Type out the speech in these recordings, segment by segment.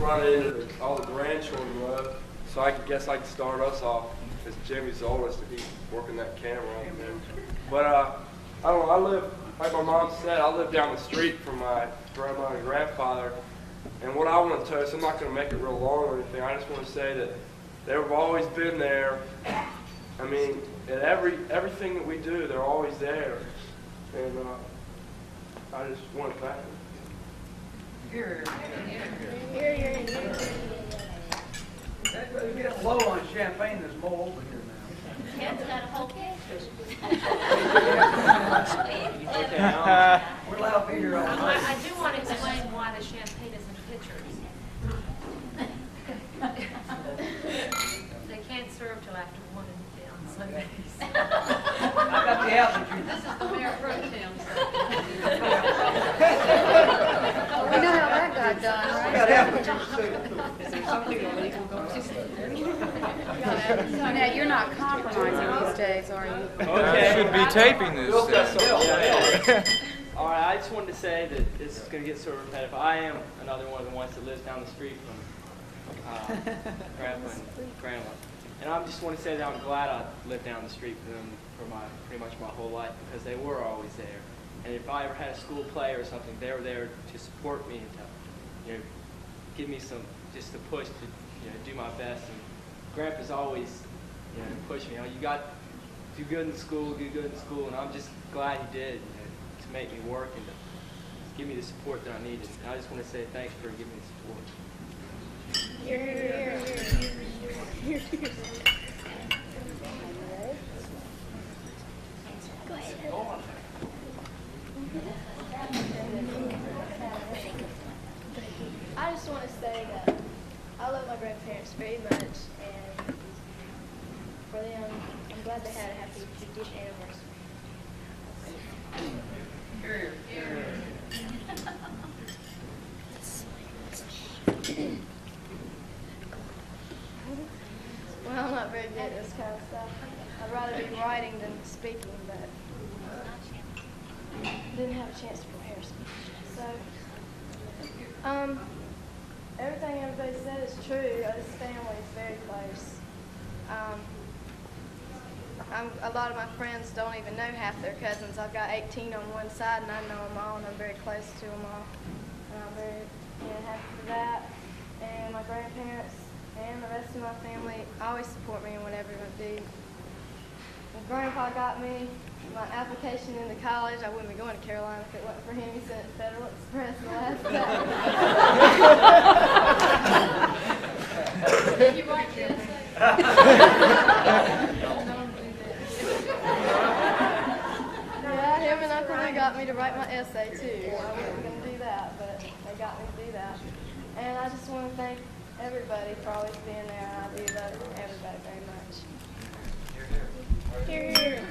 running into all the grandchildren love. So I guess I can start us off as Jimmy's oldest and he's working that camera up there. But I don't know, I live, like my mom said, I live down the street from my grandma and grandfather. And what I want to tell you, so I'm not going to make it real long or anything, I just want to say that they've always been there. I mean, at everything that we do, they're always there. And I just want to thank them. Here. Here. It's getting low on champagne. There's more over here now. Ken's got a whole case. We're allowed to be here all I night. do want to explain why the champagne is in pictures. They can't serve till after 1 on Sundays. I got the altitude. This is the Mayor Pro Tem. We know how that got done, I right? got altitude too. Is there something illegal going on? Now, you're not compromising these days, are you? Okay. Should be taping this. All right, I just wanted to say that this is going to get sort of repetitive. I am another one of the ones that lives down the street from Grandpa and Grandma. And I just want to say that I'm glad I lived down the street from them for pretty much my whole life because they were always there. And if I ever had a school play or something, they were there to support me and to, give me some, just to push to, do my best. And Grandpa's always, pushed me. You got to do good in school, and I'm just glad he did, to make me work and to give me the support that I needed. And I just want to say thanks for giving me the support. Here. Go ahead. I just want to say that I love my grandparents very much, and for them, I'm glad they had a happy 50th anniversary. Well, I'm not very good at this kind of stuff. I'd rather be writing than speaking, but didn't have a chance to prepare a speech. So, everything everybody said is true. This family is very close. A lot of my friends don't even know half their cousins. I've got 18 on one side, and I know them all, and I'm very close to them all. And I'm very happy for that. And my grandparents and the rest of my family always support me in whatever I do. When Grandpa got me my application into college, I wouldn't be going to Carolina if it wasn't for him. He sent it to Federal Express the last day. Did you write the essay? Yeah, him and Uncle Lou got me to write my essay too. I wasn't going to do that, but they got me to do that. And I just want to thank everybody for always being there. I do love everybody very much. Here.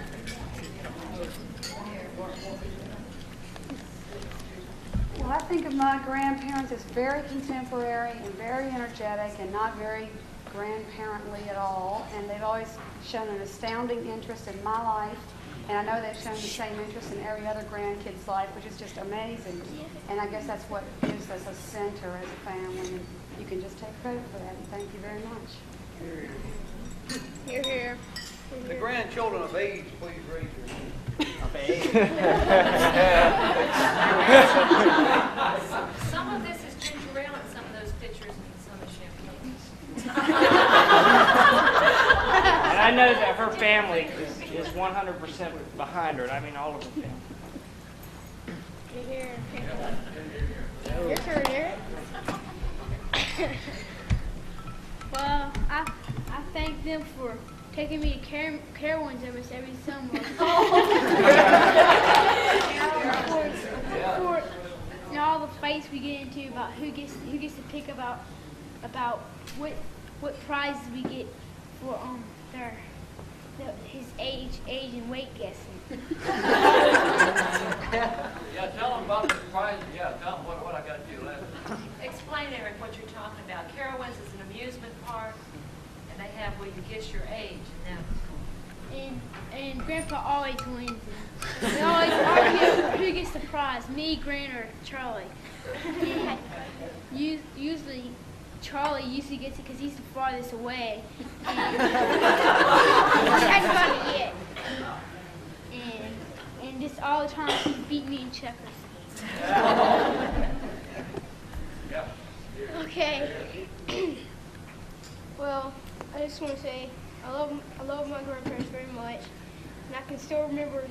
Well, I think of my grandparents as very contemporary and very energetic and not very grandparently at all. And they've always shown an astounding interest in my life. And I know they've shown the same interest in every other grandkid's life, which is just amazing. And I guess that's what gives us a center as a family. And you can just take credit for that. And thank you very much. Here. The grandchildren of age, please raise your hand. Some of this is ginger ale and some of those pictures and some of champagne. And I know that her family is 100% behind her, and I mean all of her family. Here. Your turn, Eric. Well, I thank them for taking me to Carowinds every summer. For all the fights we get into about who gets to pick about what prizes we get for his age and weight guessing. Yeah, tell them about the prize. Yeah, tell them what I got to do last. Explain, Eric, what you're talking about. Carowinds is an amusement park, and they have where you guess your age. And Grandpa always wins. We always argue who gets the prize, me, Grant, or Charlie. And usually Charlie usually gets it because he's the farthest away. And he hasn't got it yet. And just all the time he beat me in checkers. Okay. Well, I just want to say I love my grandparents very much, and I can still remember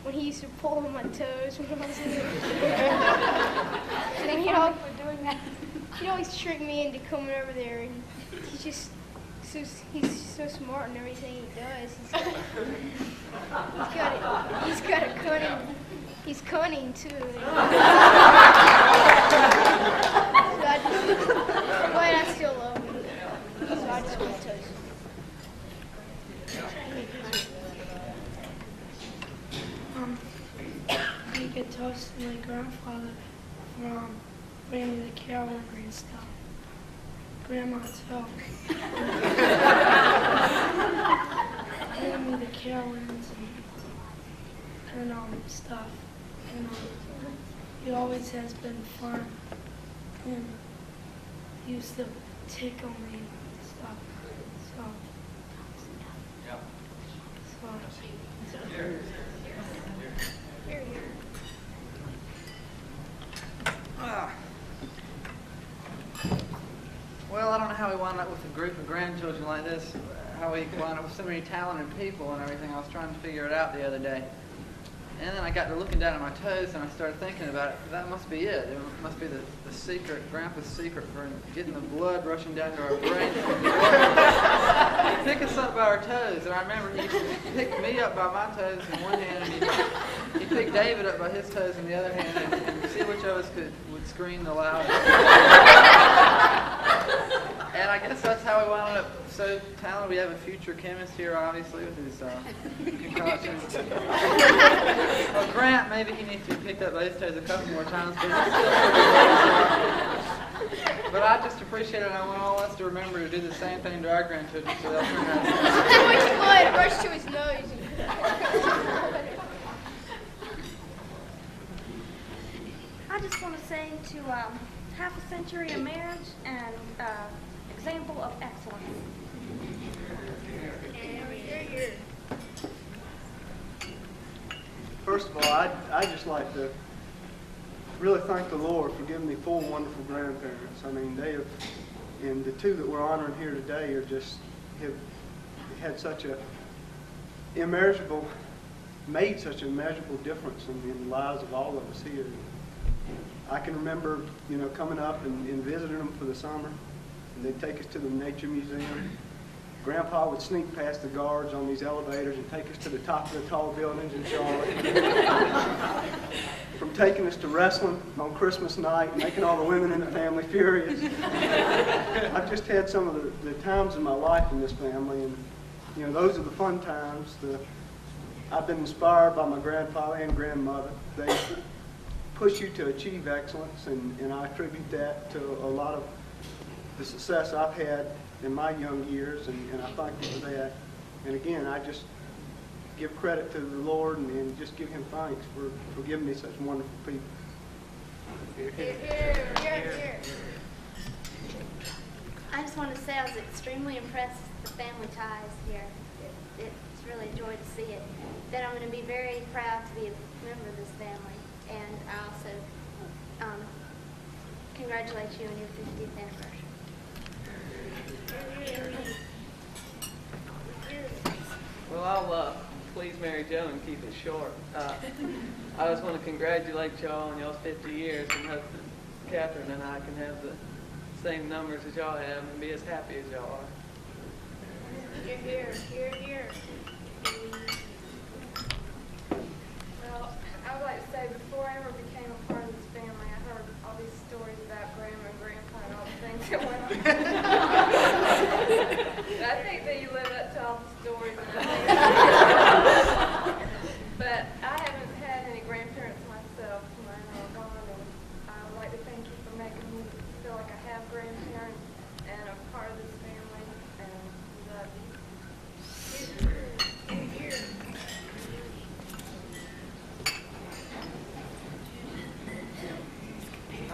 when he used to pull on my toes when I was little. And he'd always trick me into coming over there, and he's so smart in everything he does. He's cunning too. But I still love him. So I just want to toast. You could toast my grandfather from bringing me the calendar and stuff. Grandma too. Bringing me the calendars and stuff. And it always has been fun. And he used to tickle me and stuff. So. Well, I don't know how we wound up with a group of grandchildren like this, how we wound up with so many talented people and everything. I was trying to figure it out the other day. And then I got to looking down at my toes and I started thinking about it. That must be it. It must be the secret, Grandpa's secret for getting the blood rushing down to our brains. He'd pick us up by our toes. And I remember he used to pick me up by my toes in one hand and he'd pick David up by his toes in the other hand and see which of us would scream the loudest. And I guess that's how we wound up so talented. We have a future chemist here, obviously, with his concoctions. Well, Grant, maybe he needs to be picked up by his toes a couple more times, but he's still But I just appreciate it, and I want all us to remember to do the same thing to our grandchildren so they'll turn out. I wish he would rush to his nose. I just want to say to half a century of marriage and example of excellence. First of all, I'd just like to really thank the Lord for giving me 4 wonderful grandparents. I mean, they have, and the 2 that we're honoring here today are just, have had such a made such an immeasurable difference in the lives of all of us here. I can remember, coming up and visiting them for the summer, and they'd take us to the Nature Museum. Grandpa would sneak past the guards on these elevators and take us to the top of the tall buildings in Charlotte. From taking us to wrestling on Christmas night and making all the women in the family furious. I've just had some of the times in my life in this family, and those are the fun times. I've been inspired by my grandfather and grandmother. They push you to achieve excellence, and I attribute that to a lot of the success I've had in my young years, and I thank you for that. And again, I just give credit to the Lord and just give him thanks for giving me such wonderful people. Here. I just want to say I was extremely impressed with the family ties here. It's really a joy to see it. That I'm going to be very proud to be a member of this family. And I also congratulate you on your 50th anniversary. Well, I'll please Mary Jo and keep it short. I just want to congratulate y'all on y'all's 50 years and hope that Catherine and I can have the same numbers as y'all have and be as happy as y'all are. Here. Well, I would like to say before I ever became a part of this family, I heard all these stories about Grandma and Grandpa and all the things that went on. And I think that you live up to all the stories. But I haven't had any grandparents myself when I know gone, and I would like to thank you for making me feel like I have grandparents and I'm part of this family, and love you.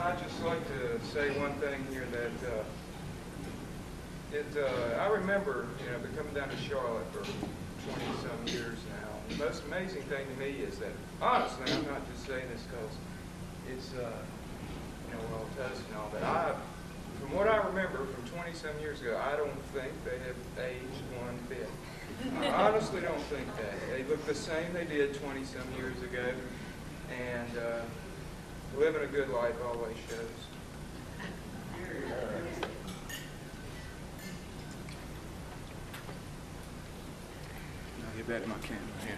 I'd just like to say one thing here, that I remember, you know, been coming down to Charlotte for 20-some years now. The most amazing thing to me is that, honestly, I'm not just saying this because it's, you know, well, toast and all, but from what I remember from 20-some years ago, I don't think they have aged one bit. I honestly don't think that. They look the same they did 20-some years ago, and living a good life always shows. I'll get back to my camera here.